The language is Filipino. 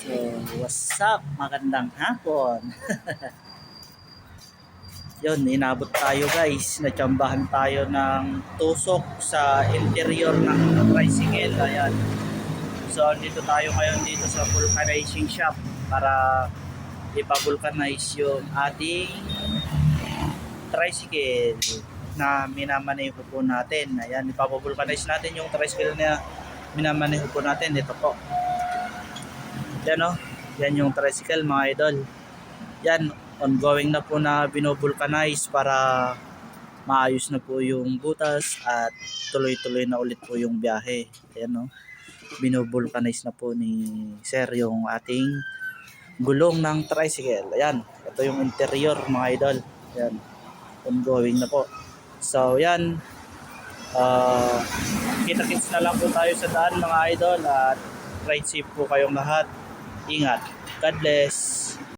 So, what's up? Magandang hapon. Yun, inabot tayo guys. Natsambahan tayo ng tusok sa interior ng tricycle. Ayan. So, dito tayo ngayon dito sa vulcanizing shop para ipavulcanize yung ating tricycle na minamaneho po natin. Ayan, ipapavulcanize natin yung tricycle na minamaneho po natin. Ito po. Yan o. Yan yung tricycle mga idol. Yan, ongoing na po na binobulcanize para maayos na po yung butas at tuloy-tuloy na ulit po yung biyahe. Ayan o. Binobulcanize na po ni Sir yung ating gulong ng tricycle. Ayan. Ito yung interior mga idol. Ayan. Ongoing na po. So yan. Kita-kits na lang po tayo sa daan mga idol at ride safe po kayong lahat. Ingat. God bless.